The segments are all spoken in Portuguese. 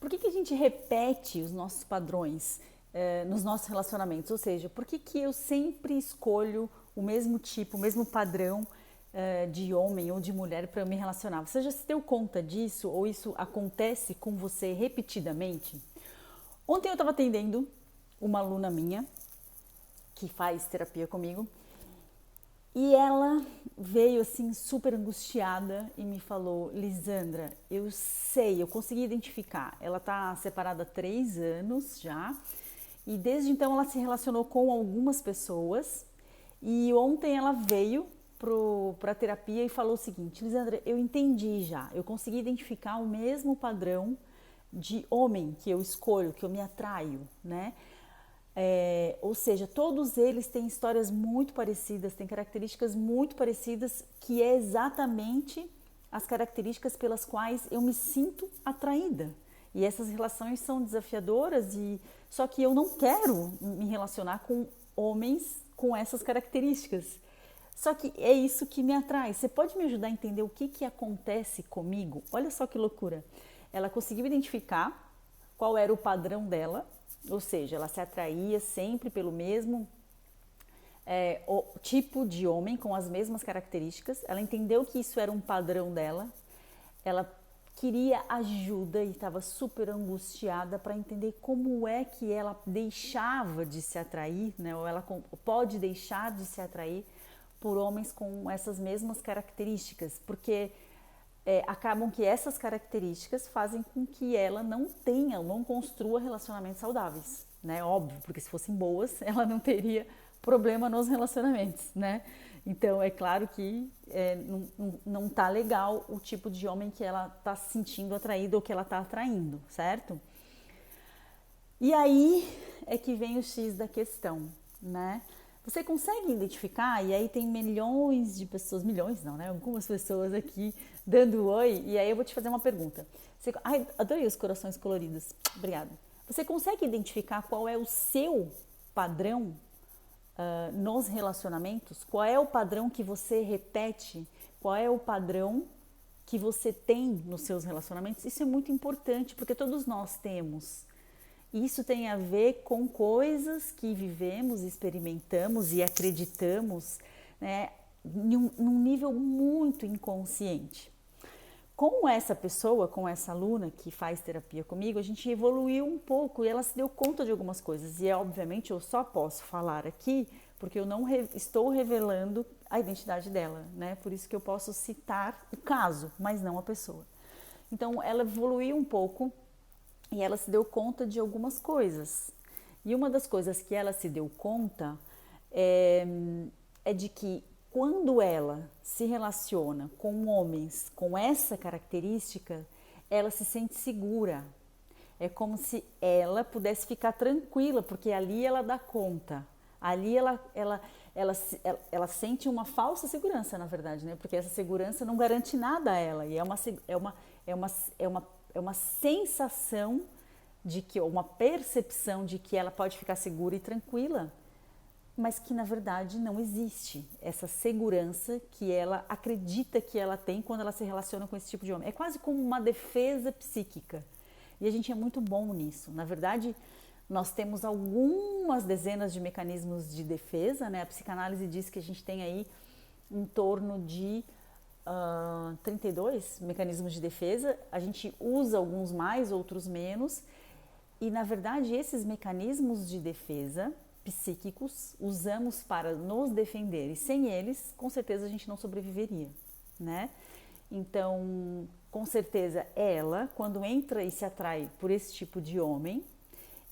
Por que a gente repete os nossos padrões nos nossos relacionamentos? Ou seja, por que eu sempre escolho o mesmo tipo, o mesmo padrão de homem ou de mulher para eu me relacionar? Você já se deu conta disso ou isso acontece com você repetidamente? Ontem eu estava atendendo uma aluna minha que faz terapia comigo e ela veio assim super angustiada e me falou: Lisandra, eu sei, eu consegui identificar. Ela tá separada há 3 anos já e desde então ela se relacionou com algumas pessoas e ontem ela veio para a terapia e falou o seguinte: Lisandra, eu entendi já, eu consegui identificar o mesmo padrão de homem que eu escolho, que eu me atraio, né? Ou seja, todos eles têm histórias muito parecidas, têm características muito parecidas, que é exatamente as características pelas quais eu me sinto atraída. E essas relações são desafiadoras, só que eu não quero me relacionar com homens com essas características. Só que é isso que me atrai. Você pode me ajudar a entender o que acontece comigo? Olha só que loucura. Ela conseguiu identificar qual era o padrão dela, ou seja, ela se atraía sempre pelo mesmo o tipo de homem, com as mesmas características. Ela entendeu que isso era um padrão dela. Ela queria ajuda e estava super angustiada para entender como é que ela deixava de se atrair, né? Ou ela pode deixar de se atrair por homens com essas mesmas características, porque acabam que essas características fazem com que ela não tenha, não construa relacionamentos saudáveis, né? Óbvio, porque se fossem boas, ela não teria problema nos relacionamentos, né? Então, é claro que não tá legal o tipo de homem que ela tá se sentindo atraída ou que ela tá atraindo, certo? E aí é que vem o X da questão, né? Você consegue identificar, e aí tem milhões de pessoas, milhões não, né? Algumas pessoas aqui dando oi, e aí eu vou te fazer uma pergunta. Ai, adorei os corações coloridos, obrigada. Você consegue identificar qual é o seu padrão nos relacionamentos? Qual é o padrão que você repete? Qual é o padrão que você tem nos seus relacionamentos? Isso é muito importante, porque todos nós temos. Isso tem a ver com coisas que vivemos, experimentamos e acreditamos, né, num nível muito inconsciente. Com essa pessoa, com essa aluna que faz terapia comigo, a gente evoluiu um pouco e ela se deu conta de algumas coisas. E obviamente eu só posso falar aqui porque eu não estou revelando a identidade dela, né? Por isso que eu posso citar o caso, mas não a pessoa. Então ela evoluiu um pouco e ela se deu conta de algumas coisas. E uma das coisas que ela se deu conta é de que quando ela se relaciona com homens com essa característica, ela se sente segura. É como se ela pudesse ficar tranquila, porque ali ela dá conta. Ali ela sente uma falsa segurança, na verdade, né? Porque essa segurança não garante nada a ela. E é uma sensação de que, uma percepção de que ela pode ficar segura e tranquila, mas que na verdade não existe essa segurança que ela acredita que ela tem quando ela se relaciona com esse tipo de homem. É quase como uma defesa psíquica. E a gente é muito bom nisso. Na verdade, nós temos algumas dezenas de mecanismos de defesa, né? A psicanálise diz que a gente tem aí em torno de 32 mecanismos de defesa. A gente usa alguns mais, outros menos. E, na verdade, esses mecanismos de defesa psíquicos usamos para nos defender. E sem eles, com certeza, a gente não sobreviveria, né? Então, com certeza, ela, quando entra e se atrai por esse tipo de homem,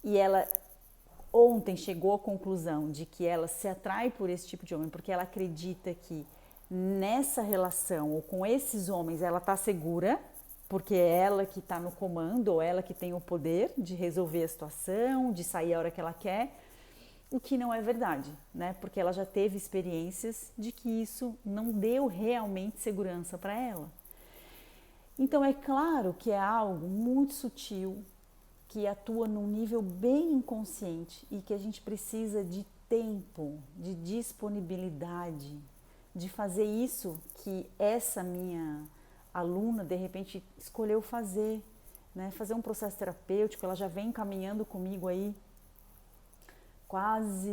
e ela ontem chegou à conclusão de que ela se atrai por esse tipo de homem porque ela acredita que nessa relação ou com esses homens ela está segura, porque é ela que está no comando ou ela que tem o poder de resolver a situação, de sair a hora que ela quer, o que não é verdade, né? Porque ela já teve experiências de que isso não deu realmente segurança para ela. Então é claro que é algo muito sutil, que atua num nível bem inconsciente e que a gente precisa de tempo, de disponibilidade, de fazer isso que essa minha aluna de repente escolheu fazer, né? Fazer um processo terapêutico. Ela já vem caminhando comigo aí quase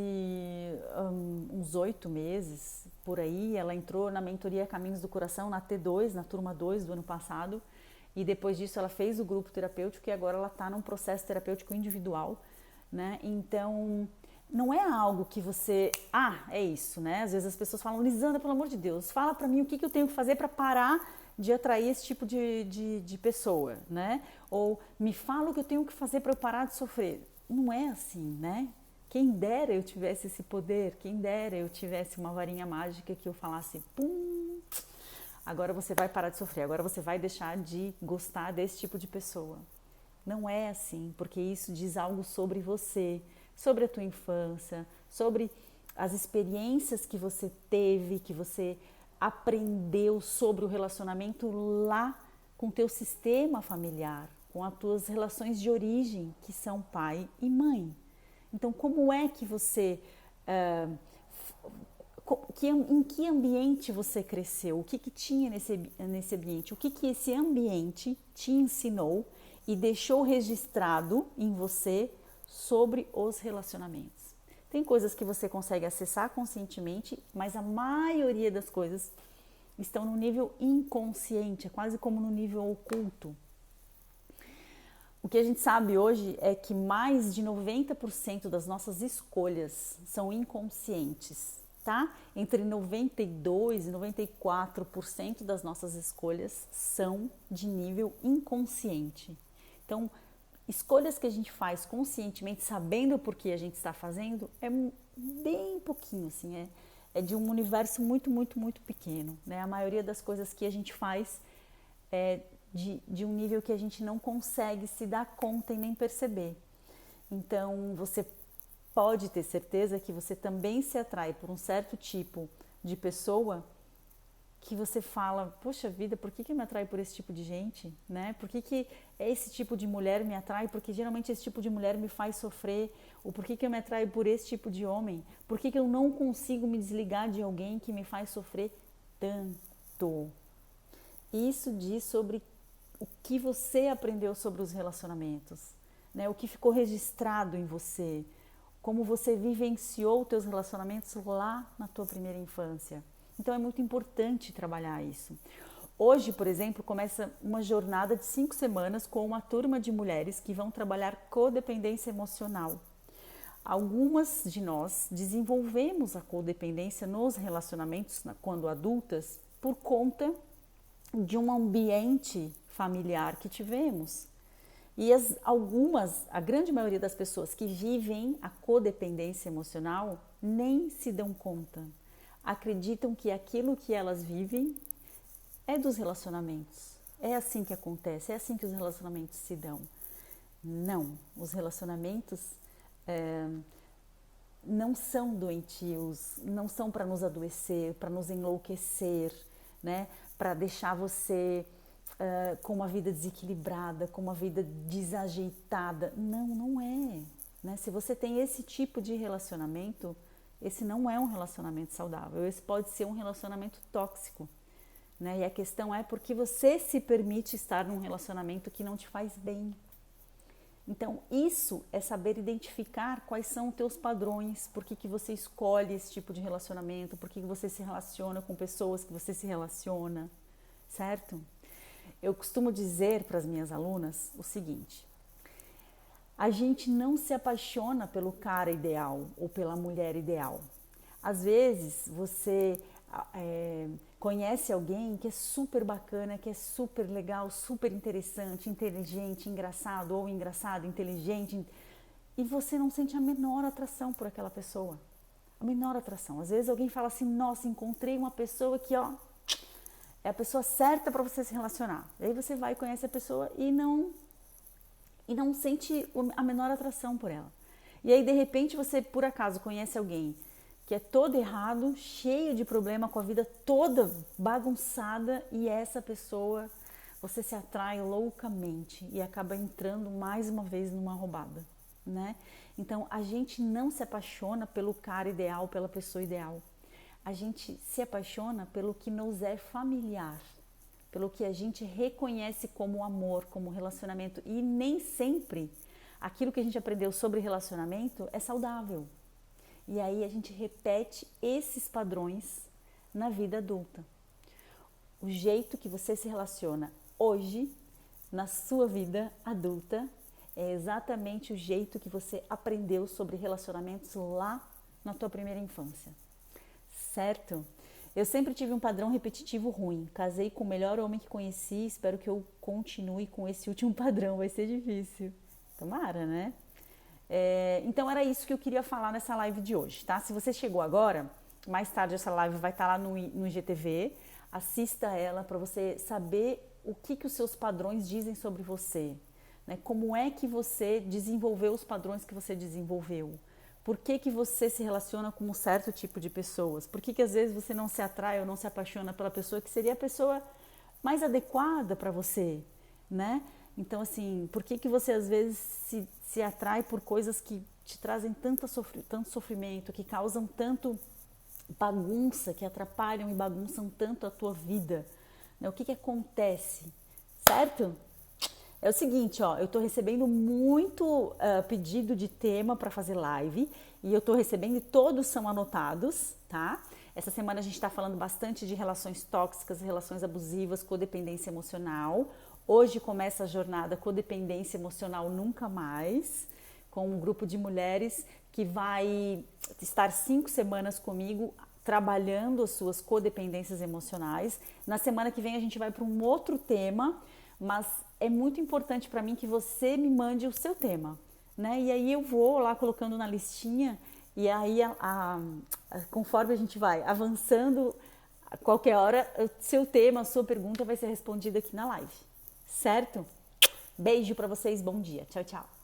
uns 8 meses, por aí. Ela entrou na mentoria Caminhos do Coração, na T2, na turma 2 do ano passado, e depois disso ela fez o grupo terapêutico e agora ela está num processo terapêutico individual, né? Então, não é algo que você... é isso, né? Às vezes as pessoas falam, Lisandra, pelo amor de Deus, fala pra mim o que eu tenho que fazer para parar de atrair esse tipo de pessoa, né? Ou me fala o que eu tenho que fazer para eu parar de sofrer. Não é assim, né? Quem dera eu tivesse esse poder, quem dera eu tivesse uma varinha mágica que eu falasse, pum, agora você vai parar de sofrer, agora você vai deixar de gostar desse tipo de pessoa. Não é assim, porque isso diz algo sobre você, sobre a tua infância, sobre as experiências que você teve, que você aprendeu sobre o relacionamento lá com o teu sistema familiar, com as tuas relações de origem, que são pai e mãe. Então, como é que você... em que ambiente você cresceu? O que tinha nesse ambiente? O que esse ambiente te ensinou e deixou registrado em você sobre os relacionamentos? Tem coisas que você consegue acessar conscientemente, mas a maioria das coisas estão no nível inconsciente, é quase como no nível oculto. O que a gente sabe hoje é que mais de 90% das nossas escolhas são inconscientes, tá? Entre 92% e 94% das nossas escolhas são de nível inconsciente. Então, escolhas que a gente faz conscientemente, sabendo por que a gente está fazendo, é bem pouquinho, assim, é de um universo muito, muito, muito pequeno, né? A maioria das coisas que a gente faz é de um nível que a gente não consegue se dar conta e nem perceber. Então, você pode ter certeza que você também se atrai por um certo tipo de pessoa que você fala, poxa vida, por que eu me atraio por esse tipo de gente, né? Por que esse tipo de mulher me atrai? Porque geralmente esse tipo de mulher me faz sofrer. Ou por que eu me atraio por esse tipo de homem? Por que eu não consigo me desligar de alguém que me faz sofrer tanto? Isso diz sobre o que você aprendeu sobre os relacionamentos, né? O que ficou registrado em você, como você vivenciou os teus relacionamentos lá na tua primeira infância. Então é muito importante trabalhar isso. Hoje, por exemplo, começa uma jornada de 5 semanas com uma turma de mulheres que vão trabalhar codependência emocional. Algumas de nós desenvolvemos a codependência nos relacionamentos quando adultas por conta de um ambiente familiar que tivemos. E a grande maioria das pessoas que vivem a codependência emocional nem se dão conta. Acreditam que aquilo que elas vivem é dos relacionamentos. É assim que acontece, é assim que os relacionamentos se dão. Não, os relacionamentos não são doentios, não são para nos adoecer, para nos enlouquecer, né? Para deixar você com uma vida desequilibrada, com uma vida desajeitada. Não, não é. Né? Se você tem esse tipo de relacionamento, esse não é um relacionamento saudável, esse pode ser um relacionamento tóxico. Né? E a questão é porque você se permite estar num relacionamento que não te faz bem. Então, isso é saber identificar quais são os teus padrões, por que você escolhe esse tipo de relacionamento, por que você se relaciona com pessoas que você se relaciona, certo? Eu costumo dizer para as minhas alunas o seguinte: a gente não se apaixona pelo cara ideal ou pela mulher ideal. Às vezes você conhece alguém que é super bacana, que é super legal, super interessante, inteligente, engraçado ou engraçado, inteligente, e você não sente a menor atração por aquela pessoa. A menor atração. Às vezes alguém fala assim, nossa, encontrei uma pessoa que é a pessoa certa para você se relacionar. E aí você vai e conhece a pessoa e não sente a menor atração por ela. E aí de repente você por acaso conhece alguém que é todo errado, cheio de problema, com a vida toda bagunçada, e essa pessoa você se atrai loucamente e acaba entrando mais uma vez numa roubada, né? Então a gente não se apaixona pelo cara ideal, pela pessoa ideal. A gente se apaixona pelo que nos é familiar, pelo que a gente reconhece como amor, como relacionamento. E nem sempre aquilo que a gente aprendeu sobre relacionamento é saudável. E aí a gente repete esses padrões na vida adulta. O jeito que você se relaciona hoje, na sua vida adulta, é exatamente o jeito que você aprendeu sobre relacionamentos lá na tua primeira infância. Certo? Eu sempre tive um padrão repetitivo ruim. Casei com o melhor homem que conheci, espero que eu continue com esse último padrão, vai ser difícil. Tomara, né? Então era isso que eu queria falar nessa live de hoje, tá? Se você chegou agora, mais tarde essa live vai estar lá no IGTV, assista ela para você saber o que os seus padrões dizem sobre você, né? Como é que você desenvolveu os padrões que você desenvolveu? Por que você se relaciona com um certo tipo de pessoas? Por que às vezes você não se atrai ou não se apaixona pela pessoa que seria a pessoa mais adequada para você, né? Então, assim, por que você às vezes se atrai por coisas que te trazem tanto sofrimento, que causam tanto bagunça, que atrapalham e bagunçam tanto a tua vida, né? O que acontece, certo? É o seguinte, ó, eu tô recebendo muito pedido de tema para fazer live e eu tô recebendo e todos são anotados, tá? Essa semana a gente tá falando bastante de relações tóxicas, relações abusivas, codependência emocional. Hoje começa a jornada Codependência Emocional Nunca Mais, com um grupo de mulheres que vai estar 5 semanas comigo trabalhando as suas codependências emocionais. Na semana que vem a gente vai para um outro tema, mas é muito importante para mim que você me mande o seu tema, né? E aí eu vou lá colocando na listinha e aí conforme a gente vai avançando, a qualquer hora o seu tema, a sua pergunta vai ser respondida aqui na live, certo? Beijo para vocês, bom dia, tchau, tchau.